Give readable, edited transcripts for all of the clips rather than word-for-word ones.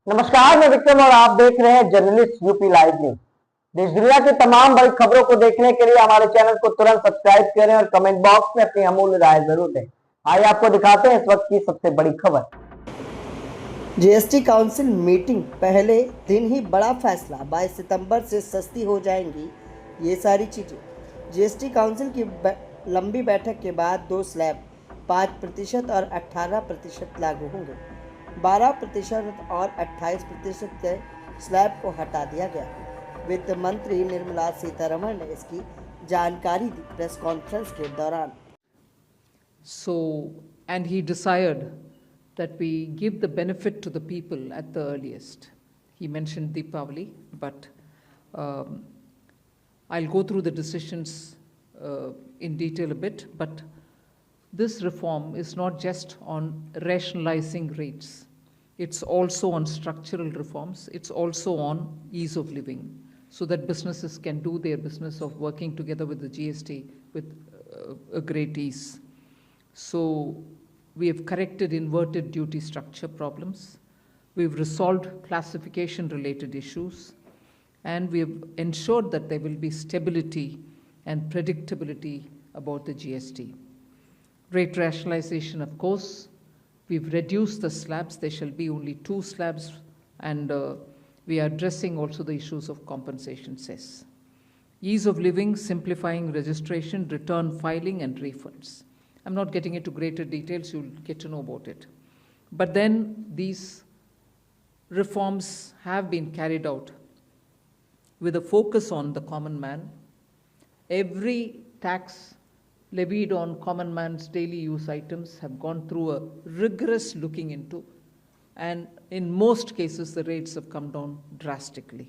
नमस्कार, मैं विक्रम और आप देख रहे हैं जर्नलिस्ट यूपी लाइव न्यूज। देश दुनिया की तमाम बड़ी खबरों को देखने के लिए हमारे चैनल को तुरंत सब्सक्राइब करें और कमेंट बॉक्स में अपनी अमूल्य राय जरूर दें। आइए आपको दिखाते हैं इस वक्त की सबसे बड़ी खबर। जीएसटी काउंसिल मीटिंग, पहले दिन ही बड़ा फैसला, 22 सितंबर से सस्ती हो जाएंगी ये सारी चीज़ें। जीएसटी काउंसिल की लंबी बैठक के बाद दो स्लैब 5% और 18% लागू होंगे। 12% और 28% के स्लैब को हटा दिया गया। वित्त मंत्री निर्मला सीतारमण ने इसकी जानकारी दी प्रेस कॉन्फ्रेंस के दौरान। So, and he desired that we give the benefit to the people at the earliest. He mentioned Deepavali, but I'll go through the decisions in detail a bit. But this reform is not just on rationalizing rates. It's also on structural reforms. It's also on ease of living, so that businesses can do their business of working together with the GST with a great ease. So we have corrected inverted duty structure problems. We've resolved classification related issues, and we have ensured that there will be stability and predictability about the GST. Rate rationalization, of course, we've reduced the slabs. There shall be only 2 slabs, and we are addressing also the issues of compensation cess. Ease of living, simplifying registration, return filing, and refunds. I'm not getting into greater details, you'll get to know about it. But then these reforms have been carried out with a focus on the common man. Every tax levied on common man's daily use items have gone through a rigorous looking into, and in most cases the rates have come down drastically.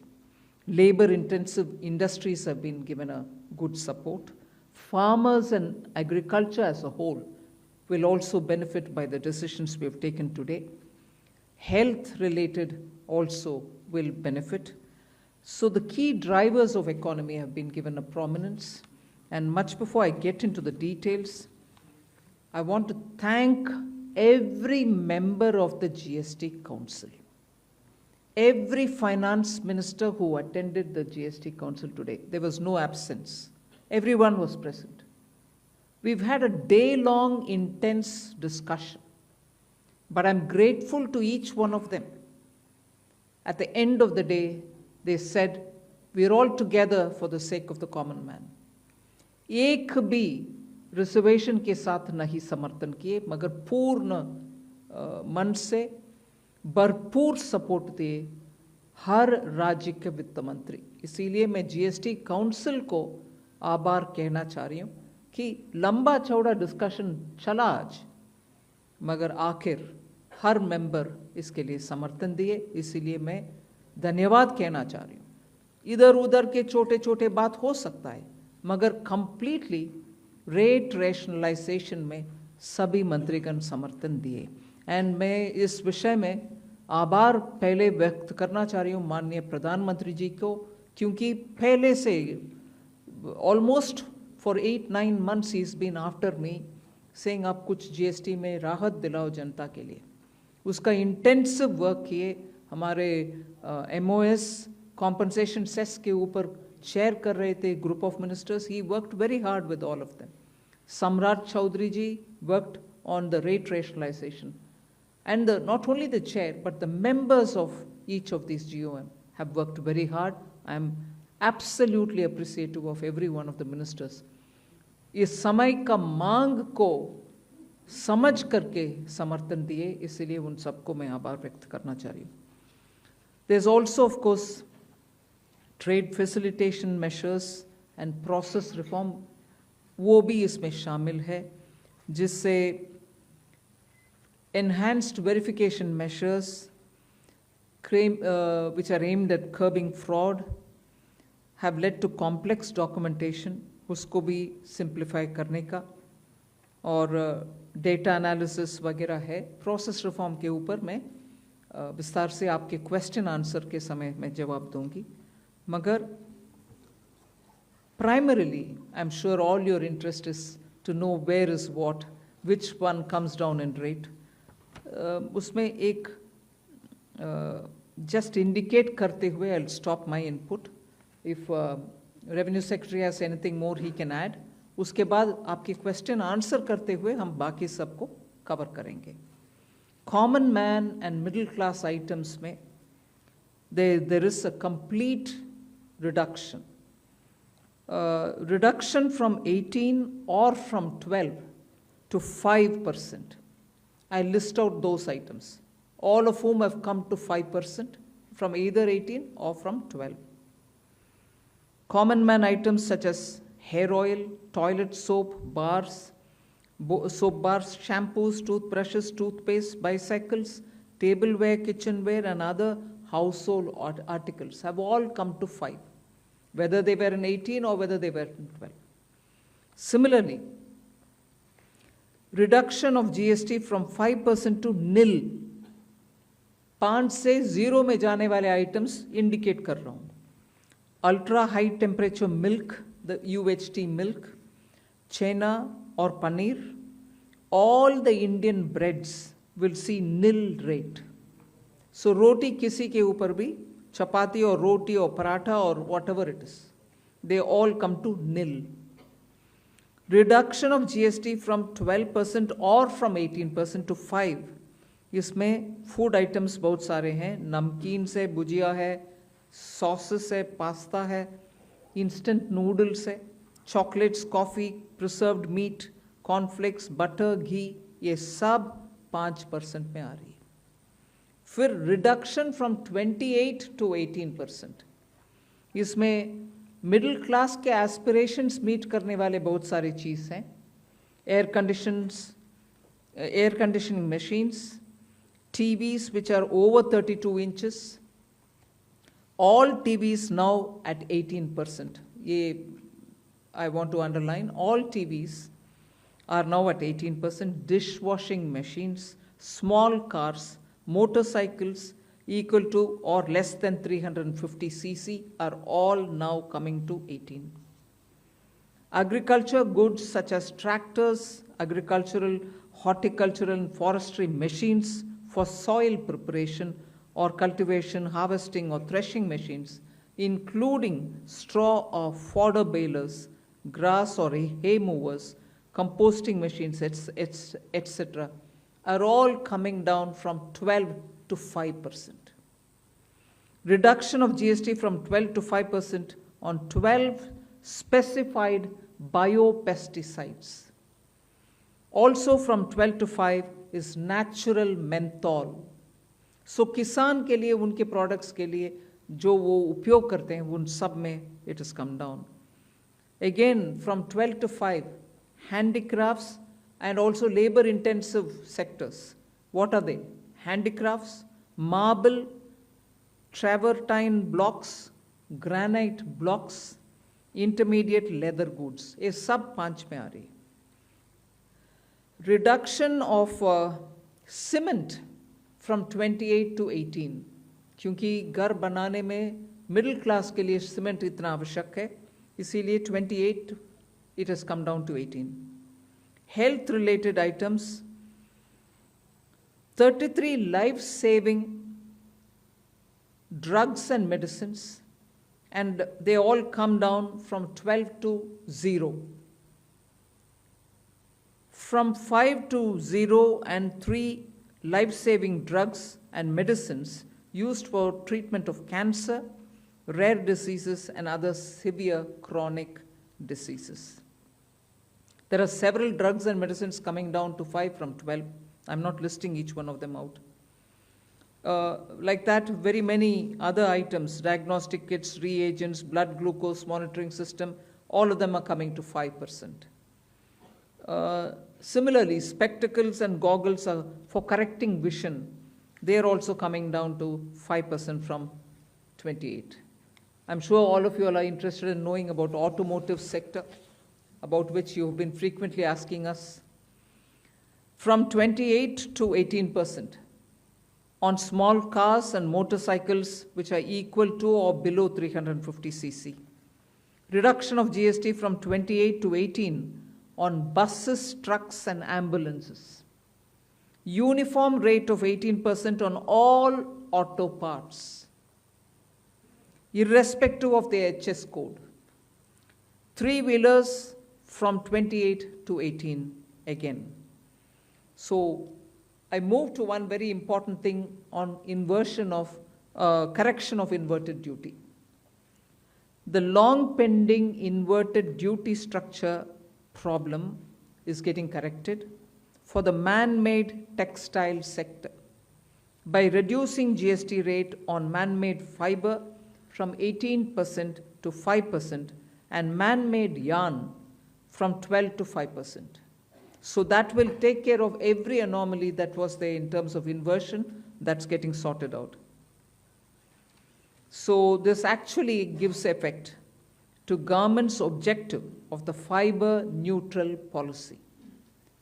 Labor intensive industries have been given a good support. Farmers and agriculture as a whole will also benefit by the decisions we have taken today. Health related also will benefit. So the key drivers of economy have been given a prominence. And much before I get into the details, I want to thank every member of the GST Council, every finance minister who attended the GST Council today. There was no absence. Everyone was present. We've had a day-long intense discussion, but I'm grateful to each one of them. At the end of the day, they said, we're all together for the sake of the common man. एक भी reservation के साथ नहीं समर्थन किए, मगर पूर्ण मन से भरपूर सपोर्ट दिए हर राज्य के वित्त मंत्री। इसीलिए मैं जीएसटी काउंसिल को आभार कहना चाह रही हूँ कि लंबा चौड़ा डिस्कशन चला आज, मगर आखिर हर मेंबर इसके लिए समर्थन दिए। इसीलिए मैं धन्यवाद कहना चाह रही हूँ। इधर उधर के छोटे छोटे बात हो सकता है, मगर कंप्लीटली रेट रैशनलाइजेशन में सभी मंत्रीगण समर्थन दिए। एंड मैं इस विषय में आभार पहले व्यक्त करना चाह रही हूँ माननीय प्रधानमंत्री जी को, क्योंकि पहले से almost for 8-9 months he is been after me saying आप कुछ जीएसटी में राहत दिलाओ जनता के लिए। उसका इंटेंसिव वर्क किए। हमारे MOS कॉम्पनसेशन सेस के ऊपर चेयर कर रहे थे group of ministers. He worked very hard with all of them. सम्राट चौधरी जी worked on the rate rationalization, and not only the chair but the members of each of these GOM have worked very hard. I am absolutely appreciative of every one of the ministers. इस समय का मांग को समझ करके समर्थन दिए, इसलिए उन सबको मैं आभार व्यक्त करना चाह रही हूँ. There's also of course trade facilitation measures and process reform, वो भी इसमें शामिल है, जिससे enhanced verification measures which are aimed at curbing fraud have led to complex documentation, उसको भी simplify करने का, और data analysis वगैरह है. Process reform के ऊपर मैं विस्तार से आपके question answer के समय में जवाब दूंगी. मगर primarily I'm sure all your interest is to know where is what, which one comes down in rate. उसमें एक just indicate करते हुए I'll stop my input. If Revenue Secretary has anything more he can add. उसके बाद आपके question answer करते हुए हम बाकी सबको कवर करेंगे. Common man and middle class items में there is a complete reduction. Reduction from 18 or from 12 to 5%. I list out those items, all of whom have come to 5% from either 18 or from 12. Common man items such as hair oil, toilet soap, soap bars, shampoos, toothbrushes, toothpaste, bicycles, tableware, kitchenware, and other household articles have all come to 5, whether they were in 18 or whether they were in 12. Similarly, reduction of GST from 5% to nil. 5 से 0 में जाने वाले items indicate कर रहा हूँ. Ultra high temperature milk, the UHT milk, chena or paneer, all the Indian breads will see nil rate. So roti किसी के ऊपर भी, chapati or roti or paratha or whatever it is, they all come to nil. Reduction of GST from 12% or from 18% to 5. इसमें food items बहुत सारे हैं. नमकीन से भुजिया है, sauces है, pasta है, instant noodles है, chocolates, coffee, preserved meat, cornflakes, butter, ghee, ये सब 5% में आ रही है. फिर reduction from 28 to 18%. इसमें मिडिल क्लास के एस्पिरेशंस मीट करने वाले बहुत सारी चीज़ हैं. Air conditioning machines, TVs which are over 32 inches, all TVs now at 18%. ये I want to underline, all TVs are now at 18%. Dishwashing machines, small cars, motorcycles equal to or less than 350 cc are all now coming to 18. Agriculture goods such as tractors, agricultural, horticultural and forestry machines for soil preparation or cultivation, harvesting or threshing machines, including straw or fodder balers, grass or hay movers, composting machines, etc., are all coming down from 12 to 5%. Reduction of GST from 12 to 5% on 12 specified biopesticides. Also from 12 to 5 is natural menthol. So किसान के लिए उनके products के लिए जो वो उपयोग करते हैं उन सब में it has come down. Again from 12 to 5, handicrafts and also labor intensive sectors. What are they? Handicrafts, marble, travertine blocks, granite blocks, intermediate leather goods. ये सब 5 में आ रही. Reduction of cement from 28 to 18. क्योंकि घर बनाने में middle class के लिए cement इतना आवश्यक है, इसीलिए 28 it has come down to 18. Health related items, 33 life-saving drugs and medicines, and they all come down from 12 to 0. From 5 to 0 and 3 life-saving drugs and medicines used for treatment of cancer, rare diseases, and other severe chronic diseases. There are several drugs and medicines coming down to 5 from 12. I'm not listing each one of them out. Like that, very many other items, diagnostic kits, reagents, blood glucose monitoring system, all of them are coming to 5%. Similarly, spectacles and goggles are for correcting vision. They are also coming down to 5% from 28. I'm sure all of you are interested in knowing about automotive sector, about which you have been frequently asking us. From 28 to 18% on small cars and motorcycles which are equal to or below 350 cc. Reduction of GST from 28 to 18 on buses, trucks and ambulances. Uniform rate of 18% on all auto parts, irrespective of their HS code. Three-wheelers from 28 to 18 again. So I move to one very important thing on inversion of correction of inverted duty. The long pending inverted duty structure problem is getting corrected for the man-made textile sector by reducing GST rate on man-made fiber from 18% to 5% and man-made yarn from 12 to 5%. So that will take care of every anomaly that was there in terms of inversion that's getting sorted out. So this actually gives effect to government's objective of the fiber neutral policy.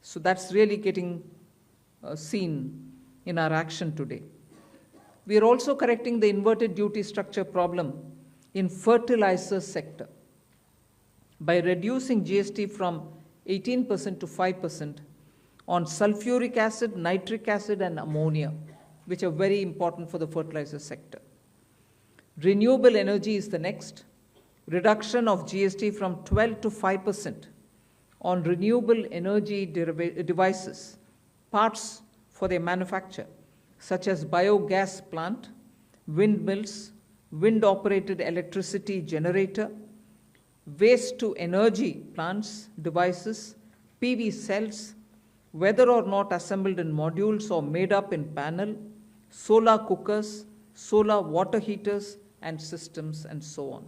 So that's really getting seen in our action today. We are also correcting the inverted duty structure problem in fertilizer sector by reducing GST from 18% to 5% on sulfuric acid, nitric acid, and ammonia, which are very important for the fertilizer sector. Renewable energy is the next. Reduction of GST from 12 to 5% on renewable energy devices, parts for their manufacture, such as biogas plant, windmills, wind-operated electricity generator, waste-to-energy plants, devices, PV cells, whether or not assembled in modules or made up in panel, solar cookers, solar water heaters, and systems, and so on.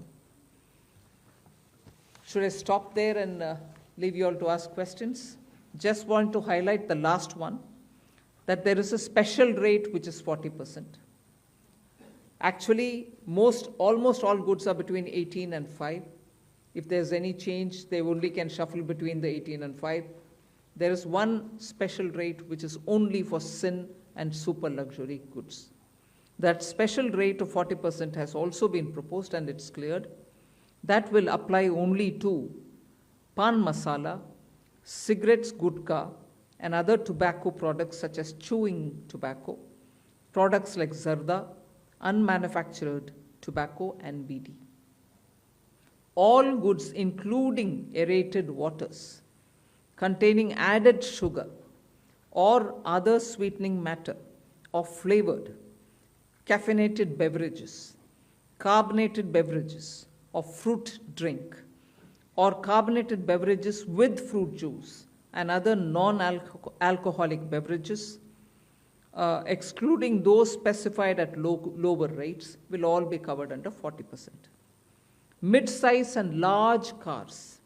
Should I stop there and leave you all to ask questions? Just want to highlight the last one, that there is a special rate which is 40%. Actually, almost all goods are between 18 and 5. If there's any change, they only can shuffle between the 18 and 5. There is one special rate which is only for sin and super luxury goods. That special rate of 40% has also been proposed and it's cleared. That will apply only to pan masala, cigarettes, gutka, and other tobacco products such as chewing tobacco, products like zarda, unmanufactured tobacco, and BD. All goods, including aerated waters, containing added sugar or other sweetening matter or flavored, caffeinated beverages, carbonated beverages, or fruit drink, or carbonated beverages with fruit juice and other non-alcoholic beverages, excluding those specified at lower rates, will all be covered under 40%. Mid-size and large cars,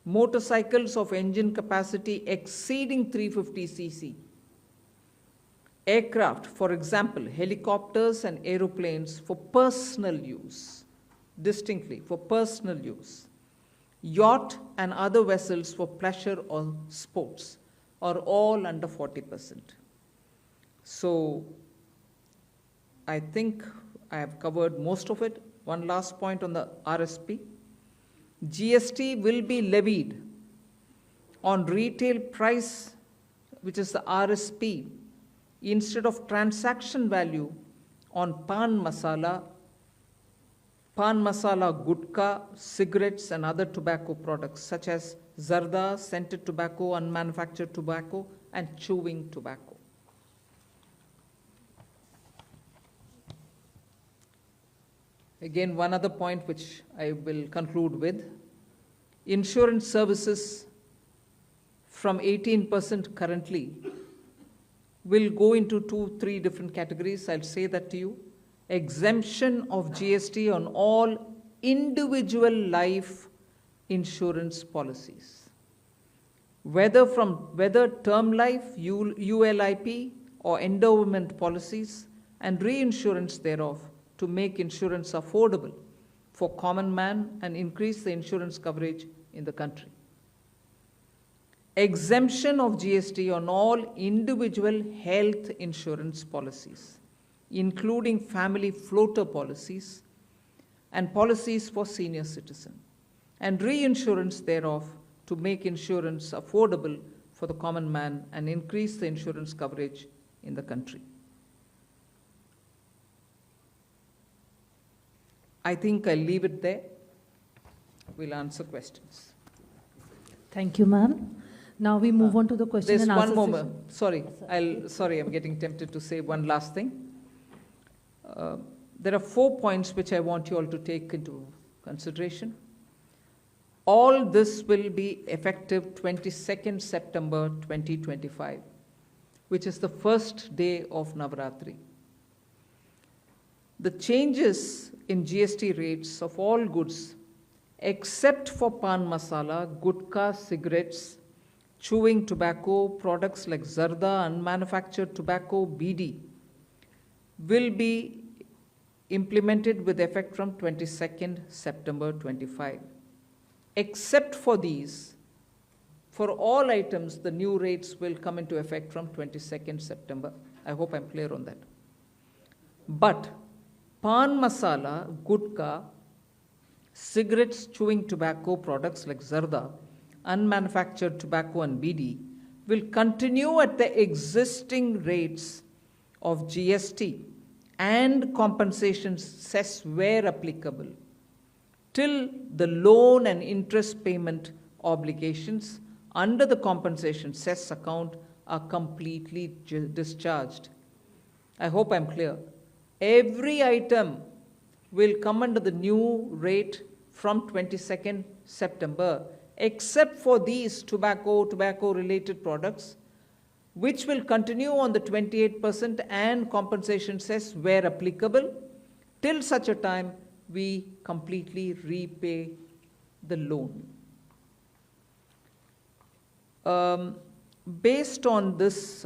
motorcycles of engine capacity exceeding 350 cc, aircraft, for example, helicopters and aeroplanes for personal use, distinctly for personal use, yacht and other vessels for pleasure or sports are all under 40%. So I think I have covered most of it. One last point on the RSP. GST will be levied on retail price, which is the RSP, instead of transaction value on pan masala, gutka, cigarettes, and other tobacco products such as zarda, scented tobacco, unmanufactured tobacco, and chewing tobacco. Again, one other point which I will conclude with. Insurance services from 18% currently will go into 2-3 different categories. I'll say that to you. Exemption of GST on all individual life insurance policies, whether term life, ULIP, or endowment policies, and reinsurance thereof, to make insurance affordable for common man and increase the insurance coverage in the country. Exemption of GST on all individual health insurance policies, including family floater policies and policies for senior citizen, and reinsurance thereof to make insurance affordable for the common man and increase the insurance coverage in the country. I think I'll leave it there. We'll answer questions. Thank you, ma'am. Now we move on to the question There's and one answer more. session. Sorry, I'm getting tempted to say one last thing. There are 4 points which I want you all to take into consideration. All this will be effective 22nd September 2025, which is the first day of Navaratri. The changes in GST rates of all goods, except for pan masala, gutka, cigarettes, chewing tobacco, products like zarda, unmanufactured tobacco, BD, will be implemented with effect from 22nd September 25. Except for these, for all items, the new rates will come into effect from 22nd September. I hope I'm clear on that. But pan masala, gutka, cigarettes, chewing tobacco, products like zarda, unmanufactured tobacco and BD will continue at the existing rates of GST and compensation cess where applicable till the loan and interest payment obligations under the compensation cess account are completely discharged. I hope I'm clear. Every item will come under the new rate from 22nd September, except for these tobacco-related products, which will continue on the 28% and compensation cess where applicable, till such a time we completely repay the loan. Based on this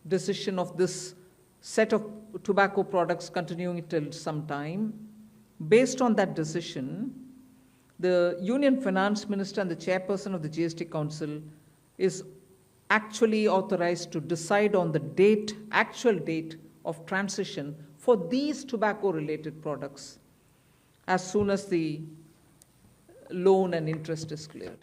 decision of this set of tobacco products continuing till some time, based on that decision, the Union Finance Minister and the Chairperson of the GST Council is actually authorized to decide on the actual date of transition for these tobacco-related products as soon as the loan and interest is cleared.